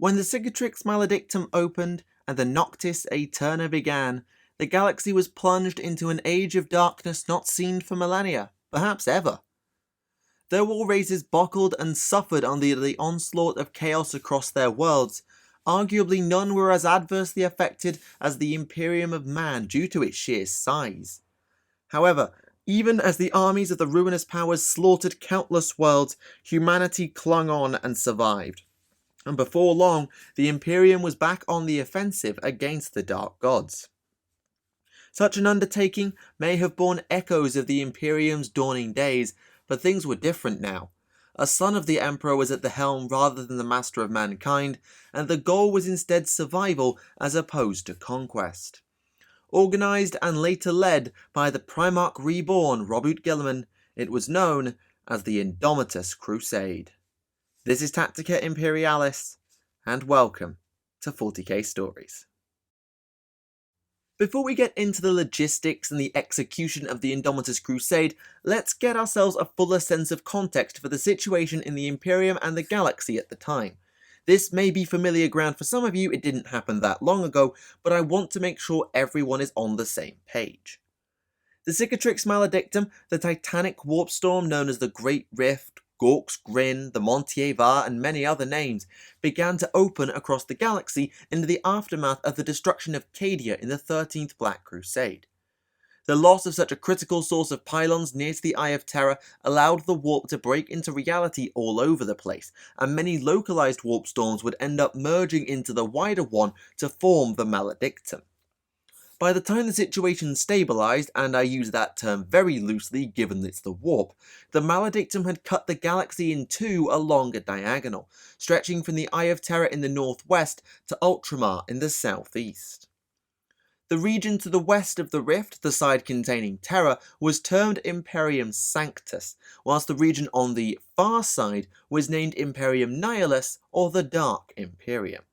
When the Cicatrix Maledictum opened and the Noctis Aeterna began, the galaxy was plunged into an age of darkness not seen for millennia, perhaps ever. Though all races buckled and suffered under the onslaught of chaos across their worlds, arguably none were as adversely affected as the Imperium of Man due to its sheer size. However, even as the armies of the ruinous powers slaughtered countless worlds, humanity clung on and survived. And before long, the Imperium was back on the offensive against the Dark Gods. Such an undertaking may have borne echoes of the Imperium's dawning days, but things were different now. A son of the Emperor was at the helm rather than the master of mankind, and the goal was instead survival as opposed to conquest. Organised and later led by the Primarch reborn Roboute Guilliman, it was known as the Indomitus Crusade. This is Tactica Imperialis, and welcome to 40k Stories. Before we get into the logistics and the execution of the Indomitus Crusade, let's get ourselves a fuller sense of context for the situation in the Imperium and the galaxy at the time. This may be familiar ground for some of you, it didn't happen that long ago, but I want to make sure everyone is on the same page. The Cicatrix Maledictum, the titanic warp storm known as the Great Rift, Gork's Grin, the Montier Va, and many other names, began to open across the galaxy into the aftermath of the destruction of Cadia in the 13th Black Crusade. The loss of such a critical source of pylons near to the Eye of Terror allowed the warp to break into reality all over the place, and many localized warp storms would end up merging into the wider one to form the Maledictum. By the time the situation stabilised, and I use that term very loosely given it's the warp, the Maledictum had cut the galaxy in two along a diagonal, stretching from the Eye of Terror in the northwest to Ultramar in the southeast. The region to the west of the rift, the side containing Terra, was termed Imperium Sanctus, whilst the region on the far side was named Imperium Nihilus, or the Dark Imperium.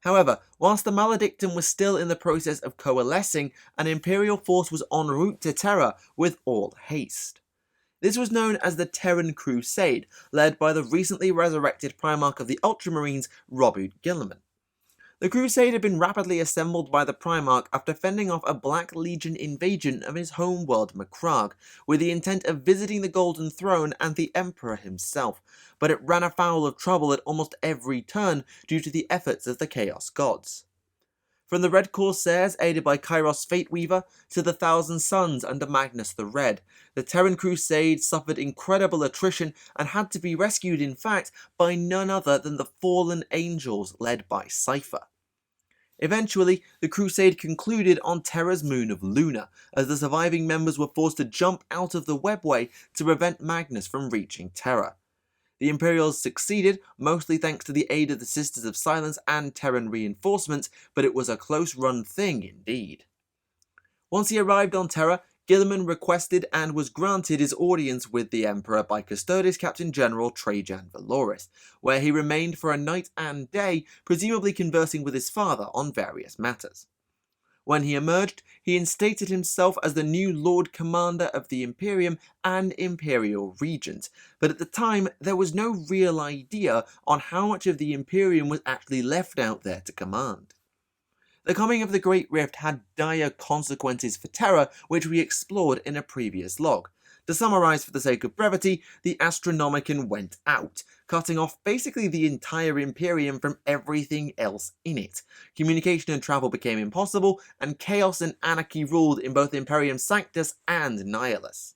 However, whilst the Maledictum was still in the process of coalescing, an Imperial force was en route to Terra with all haste. This was known as the Terran Crusade, led by the recently resurrected Primarch of the Ultramarines, Roboute Guilliman. The Crusade had been rapidly assembled by the Primarch after fending off a Black Legion invasion of his home world Macragge, with the intent of visiting the Golden Throne and the Emperor himself, but it ran afoul of trouble at almost every turn due to the efforts of the Chaos Gods. From the Red Corsairs aided by Kairos Fateweaver to the Thousand Suns under Magnus the Red, the Terran Crusade suffered incredible attrition and had to be rescued in fact by none other than the Fallen Angels led by Cypher. Eventually, the Crusade concluded on Terra's moon of Luna, as the surviving members were forced to jump out of the webway to prevent Magnus from reaching Terra. The Imperials succeeded, mostly thanks to the aid of the Sisters of Silence and Terran reinforcements, but it was a close-run thing indeed. Once he arrived on Terra, Guilliman requested and was granted his audience with the Emperor by Custodes Captain General Trajan Valoris, where he remained for a night and day, presumably conversing with his father on various matters. When he emerged, he instated himself as the new Lord Commander of the Imperium and Imperial Regent, but at the time there was no real idea on how much of the Imperium was actually left out there to command. The coming of the Great Rift had dire consequences for Terra, which we explored in a previous log. To summarise for the sake of brevity, the Astronomicon went out, cutting off basically the entire Imperium from everything else in it. Communication and travel became impossible, and chaos and anarchy ruled in both Imperium Sanctus and Nihilus.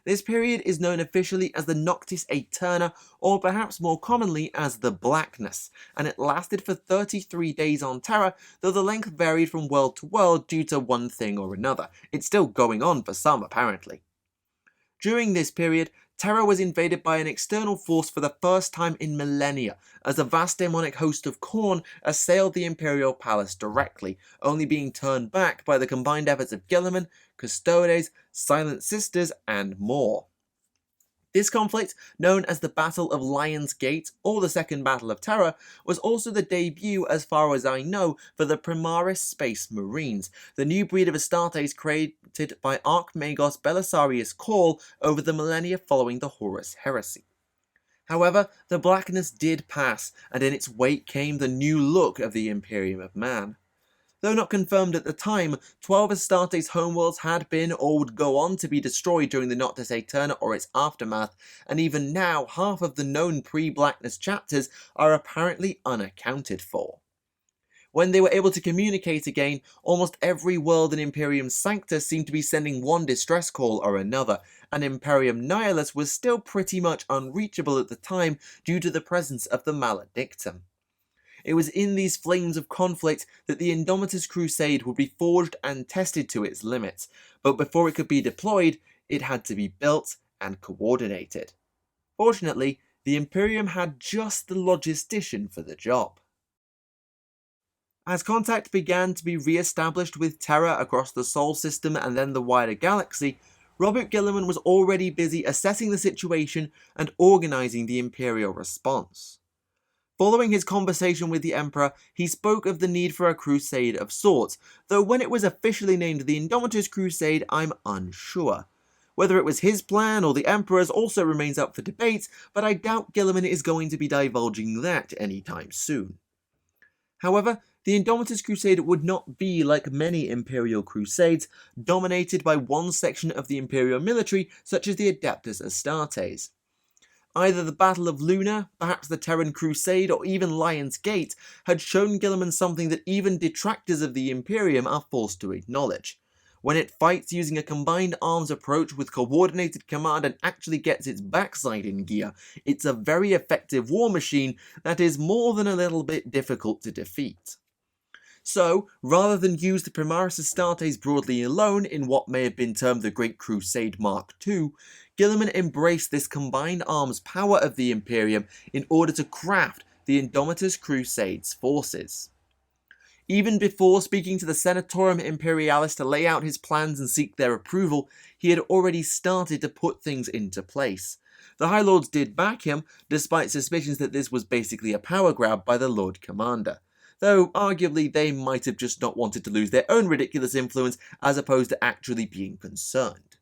This period is known officially as the Noctis Aeterna, or perhaps more commonly as the Blackness, and it lasted for 33 days on Terra, though the length varied from world to world due to one thing or another. It's still going on for some, apparently. During this period, Terra was invaded by an external force for the first time in millennia, as a vast demonic host of Khorne assailed the Imperial Palace directly, only being turned back by the combined efforts of Guilliman, Custodes, Silent Sisters, and more. This conflict, known as the Battle of Lion's Gate or the Second Battle of Terra, was also the debut, as far as I know, for the Primaris Space Marines, the new breed of Astartes created by Archmagos Belisarius Cawl over the millennia following the Horus Heresy. However, the blackness did pass, and in its wake came the new look of the Imperium of Man. Though not confirmed at the time, 12 Astartes homeworlds had been or would go on to be destroyed during the Noctis Aeterna or its aftermath, and even now half of the known pre-blackness chapters are apparently unaccounted for. When they were able to communicate again, almost every world in Imperium Sancta seemed to be sending one distress call or another, and Imperium Nihilus was still pretty much unreachable at the time due to the presence of the Maledictum. It was in these flames of conflict that the Indomitus Crusade would be forged and tested to its limits, but before it could be deployed, it had to be built and coordinated. Fortunately, the Imperium had just the logistician for the job. As contact began to be re-established with Terra across the Sol system and then the wider galaxy, Roboute Guilliman was already busy assessing the situation and organising the Imperial response. Following his conversation with the Emperor, he spoke of the need for a crusade of sorts, though when it was officially named the Indomitus Crusade, I'm unsure. Whether it was his plan or the Emperor's also remains up for debate, but I doubt Guilliman is going to be divulging that anytime soon. However, the Indomitus Crusade would not be, like many Imperial Crusades, dominated by one section of the Imperial military such as the Adeptus Astartes. Either the Battle of Luna, perhaps the Terran Crusade, or even Lion's Gate had shown Guilliman something that even detractors of the Imperium are forced to acknowledge. When it fights using a combined arms approach with coordinated command and actually gets its backside in gear, it's a very effective war machine that is more than a little bit difficult to defeat. So, rather than use the Primaris Astartes broadly alone in what may have been termed the Great Crusade Mark II, Guilliman embraced this combined arms power of the Imperium in order to craft the Indomitus Crusade's forces. Even before speaking to the Senatorum Imperialis to lay out his plans and seek their approval, he had already started to put things into place. The High Lords did back him, despite suspicions that this was basically a power grab by the Lord Commander, though arguably they might have just not wanted to lose their own ridiculous influence as opposed to actually being concerned.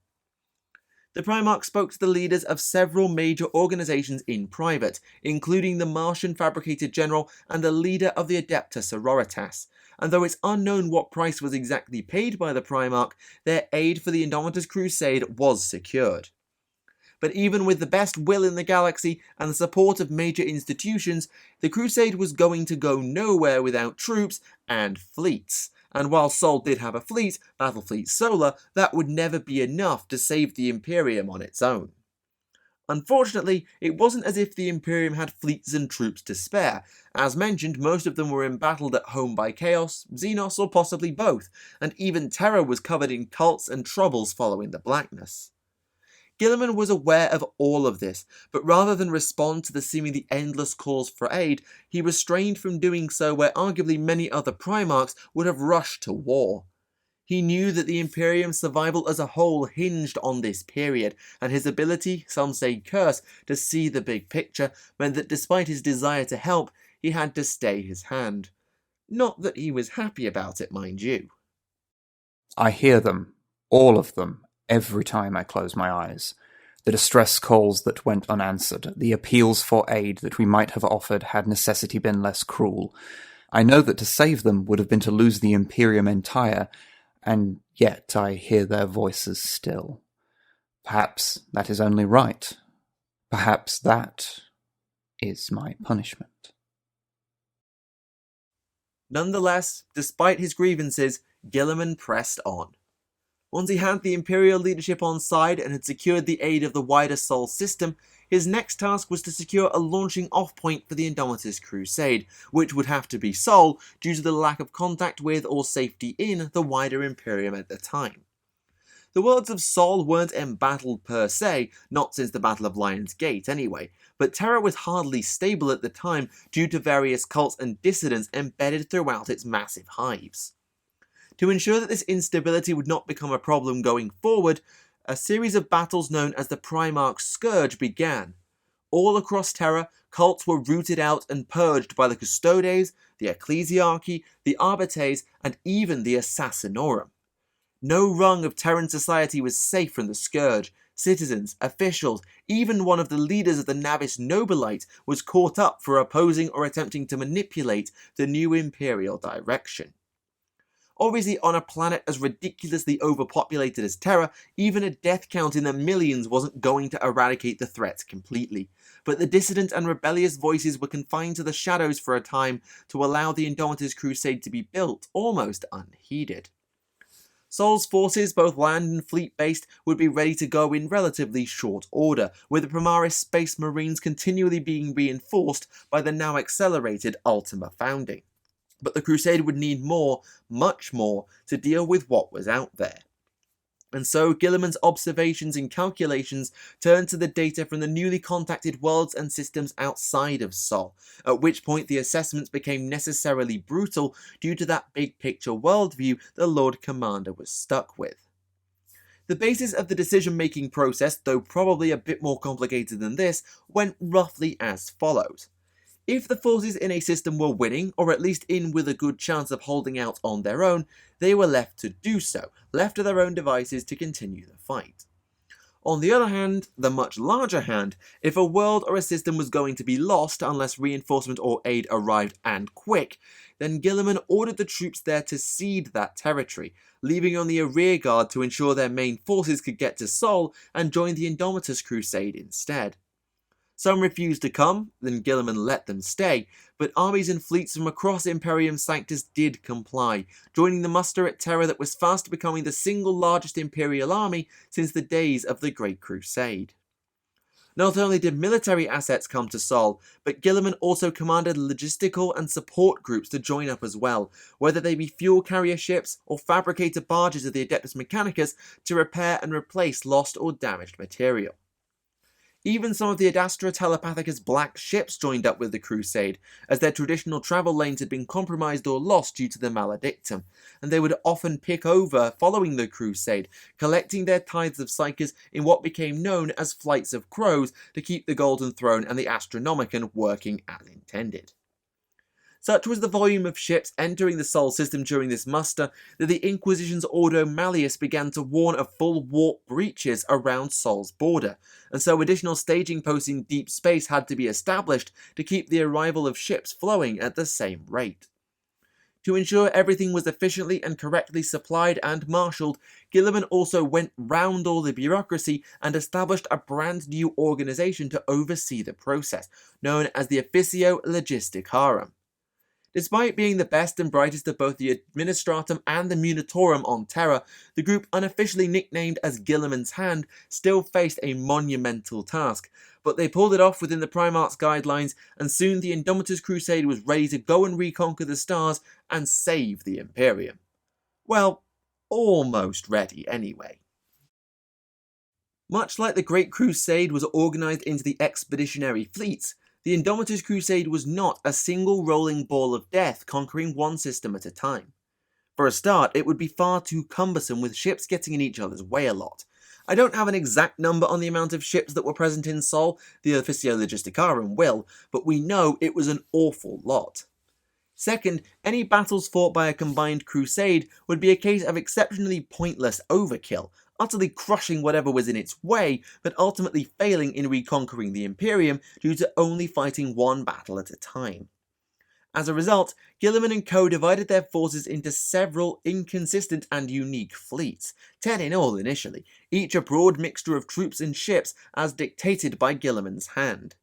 The Primarch spoke to the leaders of several major organisations in private, including the Martian Fabricator General and the leader of the Adepta Sororitas, and though it's unknown what price was exactly paid by the Primarch, their aid for the Indomitus Crusade was secured. But even with the best will in the galaxy and the support of major institutions, the Crusade was going to go nowhere without troops and fleets. And while Sol did have a fleet, Battlefleet Solar, that would never be enough to save the Imperium on its own. Unfortunately, it wasn't as if the Imperium had fleets and troops to spare. As mentioned, most of them were embattled at home by Chaos, Xenos, or possibly both, and even Terra was covered in cults and troubles following the Blackness. Guilliman was aware of all of this, but rather than respond to the seemingly endless calls for aid, he restrained from doing so where arguably many other Primarchs would have rushed to war. He knew that the Imperium's survival as a whole hinged on this period, and his ability, some say curse, to see the big picture meant that despite his desire to help, he had to stay his hand. Not that he was happy about it, mind you. I hear them, all of them, every time I close my eyes. The distress calls that went unanswered, the appeals for aid that we might have offered had necessity been less cruel. I know that to save them would have been to lose the Imperium entire, and yet I hear their voices still. Perhaps that is only right. Perhaps that is my punishment. Nonetheless, despite his grievances, Guilliman pressed on. Once he had the Imperial leadership on side and had secured the aid of the wider Sol system, his next task was to secure a launching off point for the Indomitus Crusade, which would have to be Sol due to the lack of contact with or safety in the wider Imperium at the time. The worlds of Sol weren't embattled per se, not since the Battle of Lion's Gate anyway, but Terra was hardly stable at the time due to various cults and dissidents embedded throughout its massive hives. To ensure that this instability would not become a problem going forward, a series of battles known as the Primarch's Scourge began. All across Terra, cults were rooted out and purged by the Custodes, the Ecclesiarchy, the Arbites, and even the Assassinorum. No rung of Terran society was safe from the Scourge, Citizens, officials, even one of the leaders of the Navis Nobilite was caught up for opposing or attempting to manipulate the new Imperial direction. Obviously, on a planet as ridiculously overpopulated as Terra, even a death count in the millions wasn't going to eradicate the threat completely, but the dissident and rebellious voices were confined to the shadows for a time to allow the Indomitus Crusade to be built almost unheeded. Sol's forces, both land and fleet-based, would be ready to go in relatively short order, with the Primaris Space Marines continually being reinforced by the now accelerated Ultima founding. But the Crusade would need more, much more, to deal with what was out there. And so Guilliman's observations and calculations turned to the data from the newly contacted worlds and systems outside of Sol, at which point the assessments became necessarily brutal due to that big picture worldview the Lord Commander was stuck with. The basis of the decision-making process, though probably a bit more complicated than this, went roughly as follows. If the forces in a system were winning, or at least in with a good chance of holding out on their own, they were left to do so, left to their own devices to continue the fight. On the other hand, the much larger hand, if a world or a system was going to be lost unless reinforcement or aid arrived and quick, then Guilliman ordered the troops there to cede that territory, leaving only a rearguard to ensure their main forces could get to Sol and join the Indomitus Crusade instead. Some refused to come, then Guilliman let them stay, but armies and fleets from across Imperium Sanctus did comply, joining the muster at Terra that was fast becoming the single largest Imperial army since the days of the Great Crusade. Not only did military assets come to Sol, but Guilliman also commanded logistical and support groups to join up as well, whether they be fuel carrier ships or fabricator barges of the Adeptus Mechanicus to repair and replace lost or damaged material. Even some of the Adastra Telepathicus black ships joined up with the Crusade, as their traditional travel lanes had been compromised or lost due to the Maledictum, and they would often pick over following the Crusade, collecting their tithes of psychers in what became known as flights of crows to keep the Golden Throne and the Astronomicon working as intended. Such was the volume of ships entering the Sol system during this muster that the Inquisition's Ordo Malleus began to warn of full warp breaches around Sol's border, and so additional staging posts in deep space had to be established to keep the arrival of ships flowing at the same rate. To ensure everything was efficiently and correctly supplied and marshalled, Guilliman also went round all the bureaucracy and established a brand new organisation to oversee the process, known as the Officio Logisticarum. Despite being the best and brightest of both the Administratum and the Munitorum on Terra, the group unofficially nicknamed as Guilliman's Hand still faced a monumental task, but they pulled it off within the Primarch's guidelines, and soon the Indomitus Crusade was ready to go and reconquer the stars and save the Imperium. Well, almost ready anyway. Much like the Great Crusade was organised into the expeditionary fleets, the Indomitus Crusade was not a single rolling ball of death conquering one system at a time. For a start, it would be far too cumbersome with ships getting in each other's way a lot. I don't have an exact number on the amount of ships that were present in Sol, the Officio Logisticarum will, but we know it was an awful lot. Second, any battles fought by a combined crusade would be a case of exceptionally pointless overkill, utterly crushing whatever was in its way, but ultimately failing in reconquering the Imperium due to only fighting one battle at a time. As a result, Guilliman and co divided their forces into several inconsistent and unique fleets, 10 in all initially, each a broad mixture of troops and ships as dictated by Guilliman's hand.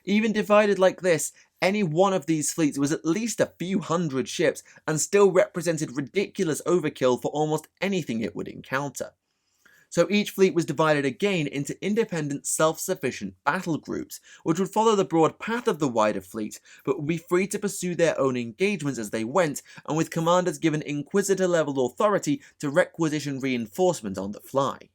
Even divided like this, any one of these fleets was at least a few hundred ships and still represented ridiculous overkill for almost anything it would encounter. So each fleet was divided again into independent, self-sufficient battle groups, which would follow the broad path of the wider fleet, but would be free to pursue their own engagements as they went, and with commanders given Inquisitor-level authority to requisition reinforcement on the fly.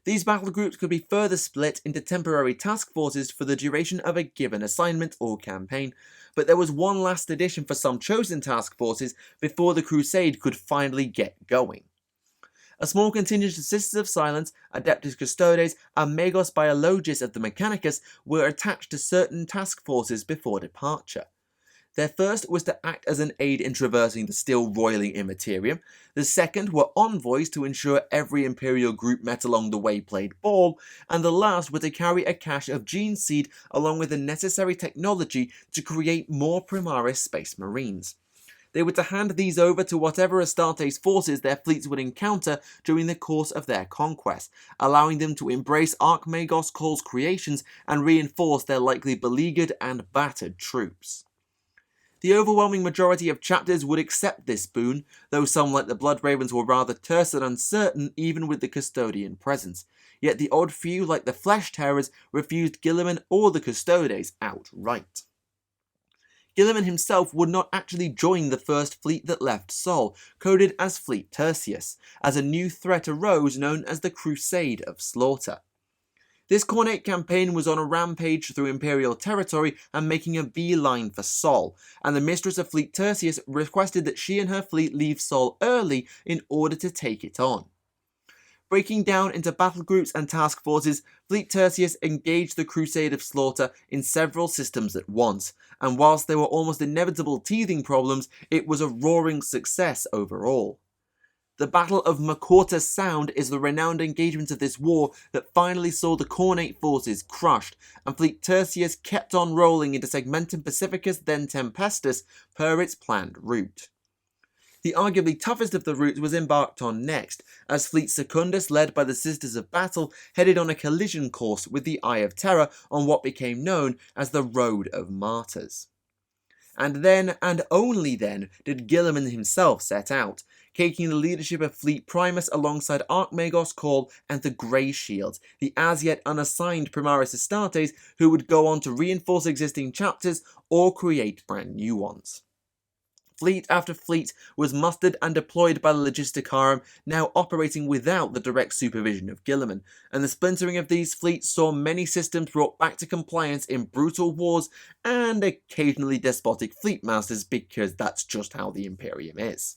These battle groups could be further split into temporary task forces for the duration of a given assignment or campaign, but there was one last addition for some chosen task forces before the Crusade could finally get going. A small contingent of Sisters of Silence, Adeptus Custodes, and Magos Biologus of the Mechanicus were attached to certain task forces before departure. Their first was to act as an aid in traversing the still roiling Immaterium. The second were envoys to ensure every Imperial group met along the way played ball, and the last were to carry a cache of gene seed along with the necessary technology to create more Primaris Space Marines. They were to hand these over to whatever Astartes forces their fleets would encounter during the course of their conquest, allowing them to embrace Archmagos Call's creations and reinforce their likely beleaguered and battered troops. The overwhelming majority of chapters would accept this boon, though some like the Blood Ravens were rather terse and uncertain even with the Custodian presence. Yet the odd few like the Flesh Terrors refused Guilliman or the Custodes outright. Guilliman himself would not actually join the first fleet that left Sol, coded as Fleet Tertius, as a new threat arose known as the Crusade of Slaughter. This Khornate campaign was on a rampage through Imperial territory and making a beeline for Sol, and the Mistress of Fleet Tertius requested that she and her fleet leave Sol early in order to take it on. Breaking down into battle groups and task forces, Fleet Tertius engaged the Crusade of Slaughter in several systems at once, and whilst there were almost inevitable teething problems, it was a roaring success overall. The Battle of Makorta Sound is the renowned engagement of this war that finally saw the Khornate forces crushed, and Fleet Tertius kept on rolling into Segmentum Pacificus then Tempestus per its planned route. The arguably toughest of the routes was embarked on next, as Fleet Secundus, led by the Sisters of Battle, headed on a collision course with the Eye of Terror on what became known as the Road of Martyrs. And then, and only then, did Guilliman himself set out, taking the leadership of Fleet Primus alongside Archmagos Call and the Grey Shields, the as yet unassigned Primaris Astartes who would go on to reinforce existing chapters or create brand new ones. Fleet after fleet was mustered and deployed by the Logisticarum, now operating without the direct supervision of Guilliman, and the splintering of these fleets saw many systems brought back to compliance in brutal wars and occasionally despotic fleet masters, because that's just how the Imperium is.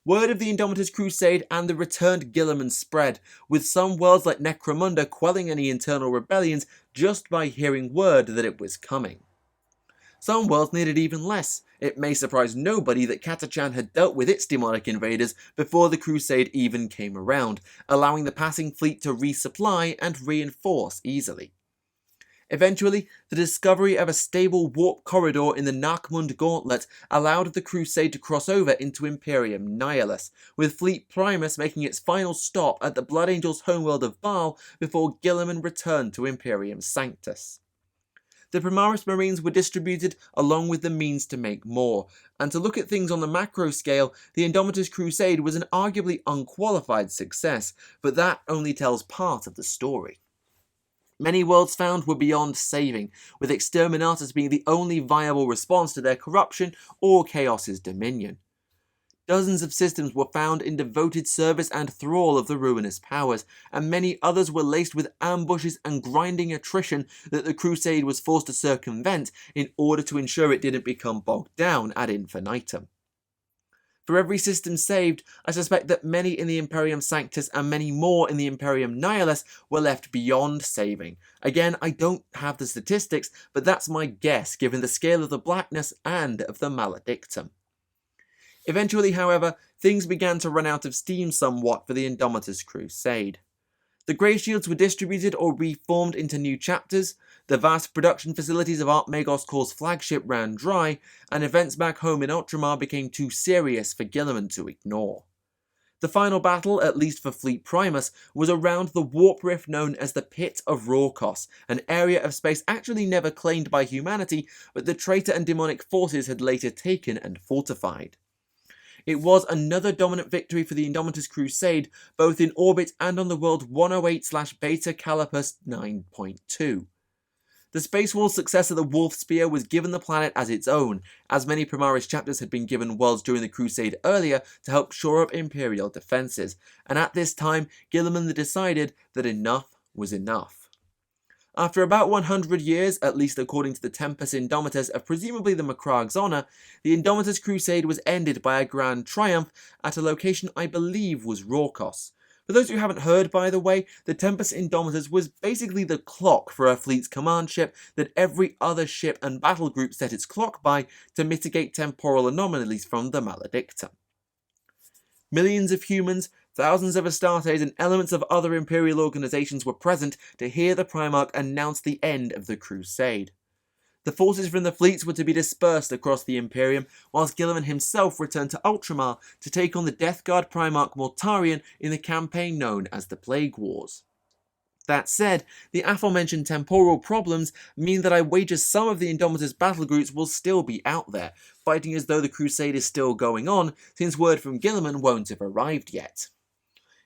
Word of the Indomitus Crusade and the returned Guilliman spread, with some worlds like Necromunda quelling any internal rebellions just by hearing word that it was coming. Some worlds needed even less. It may surprise nobody that Catachan had dealt with its demonic invaders before the Crusade even came around, allowing the passing fleet to resupply and reinforce easily. Eventually, the discovery of a stable warp corridor in the Narkmund Gauntlet allowed the Crusade to cross over into Imperium Nihilus, with Fleet Primus making its final stop at the Blood Angels' homeworld of Baal before Guilliman returned to Imperium Sanctus. The Primaris Marines were distributed along with the means to make more, and to look at things on the macro scale, the Indomitus Crusade was an arguably unqualified success, but that only tells part of the story. Many worlds found were beyond saving, with Exterminators being the only viable response to their corruption or Chaos's dominion. Dozens of systems were found in devoted service and thrall of the ruinous powers, and many others were laced with ambushes and grinding attrition that the Crusade was forced to circumvent in order to ensure it didn't become bogged down ad infinitum. For every system saved, I suspect that many in the Imperium Sanctus and many more in the Imperium Nihilus were left beyond saving. Again, I don't have the statistics, but that's my guess given the scale of the blackness and of the maledictum. Eventually, however, things began to run out of steam somewhat for the Indomitus Crusade. The Grey Shields were distributed or reformed into new chapters, the vast production facilities of Archmagos Call's flagship ran dry, and events back home in Ultramar became too serious for Guilliman to ignore. The final battle, at least for Fleet Primus, was around the warp rift known as the Pit of Rorkos, an area of space actually never claimed by humanity, but the traitor and demonic forces had later taken and fortified. It was another dominant victory for the Indomitus Crusade, both in orbit and on the world 108/Beta Calipus 9.2. The Space Wolf's successor, the Wolf Spear, was given the planet as its own, as many Primaris chapters had been given worlds during the Crusade earlier to help shore up Imperial defences, and at this time, Guilliman decided that enough was enough. After about 100 years, at least according to the Tempus Indomitus of presumably the Macrag's honour, the Indomitus Crusade was ended by a grand triumph at a location I believe was Rorkos, For those who haven't heard, by the way, the Tempest Indomitus was basically the clock for a fleet's command ship that every other ship and battle group set its clock by to mitigate temporal anomalies from the Maledictum. Millions of humans, thousands of Astartes, and elements of other Imperial organizations were present to hear the Primarch announce the end of the Crusade. The forces from the fleets were to be dispersed across the Imperium, whilst Guilliman himself returned to Ultramar to take on the Death Guard Primarch Mortarion in the campaign known as the Plague Wars. That said, the aforementioned temporal problems mean that I wager some of the Indomitus battle groups will still be out there, fighting as though the Crusade is still going on, since word from Guilliman won't have arrived yet.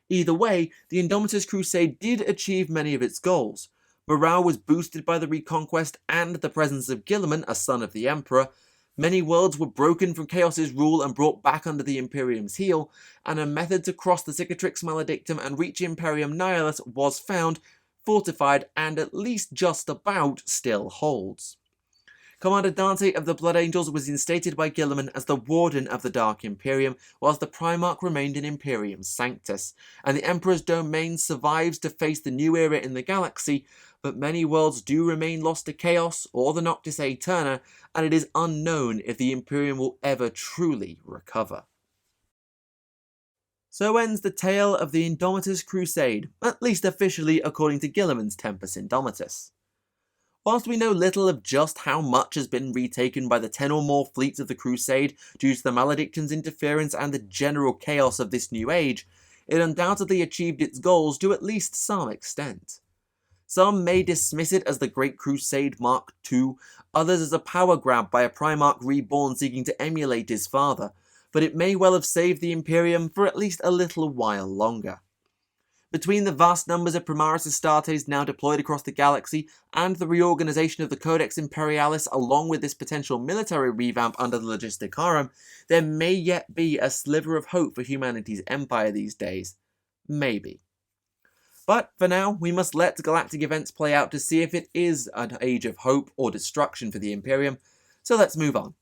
Either way, the Indomitus Crusade did achieve many of its goals. Morale was boosted by the Reconquest and the presence of Guilliman, a son of the Emperor. Many worlds were broken from Chaos's rule and brought back under the Imperium's heel, and a method to cross the Cicatrix Maledictum and reach Imperium Nihilus was found, fortified, and at least just about still holds. Commander Dante of the Blood Angels was instated by Guilliman as the Warden of the Dark Imperium, whilst the Primarch remained in Imperium Sanctus, and the Emperor's domain survives to face the new era in the galaxy, but many worlds do remain lost to Chaos or the Noctis Aeterna, and it is unknown if the Imperium will ever truly recover. So ends the tale of the Indomitus Crusade, at least officially according to Guilliman's Tempest Indomitus. Whilst we know little of just how much has been retaken by the 10 or more fleets of the Crusade due to the Maledictum's interference and the general chaos of this new age, it undoubtedly achieved its goals to at least some extent. Some may dismiss it as the Great Crusade Mark II, others as a power grab by a Primarch reborn seeking to emulate his father, but it may well have saved the Imperium for at least a little while longer. Between the vast numbers of Primaris Astartes now deployed across the galaxy and the reorganization of the Codex Imperialis along with this potential military revamp under the Logistic Harem, there may yet be a sliver of hope for humanity's empire these days. Maybe. But for now, we must let galactic events play out to see if it is an age of hope or destruction for the Imperium, so let's move on.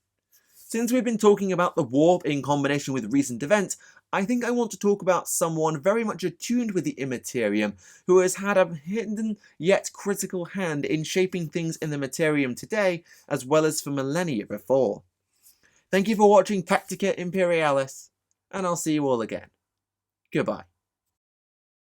Since we've been talking about the war in combination with recent events, I think I want to talk about someone very much attuned with the Immaterium, who has had a hidden yet critical hand in shaping things in the Materium today, as well as for millennia before. Thank you for watching Tactica Imperialis, and I'll see you all again. Goodbye.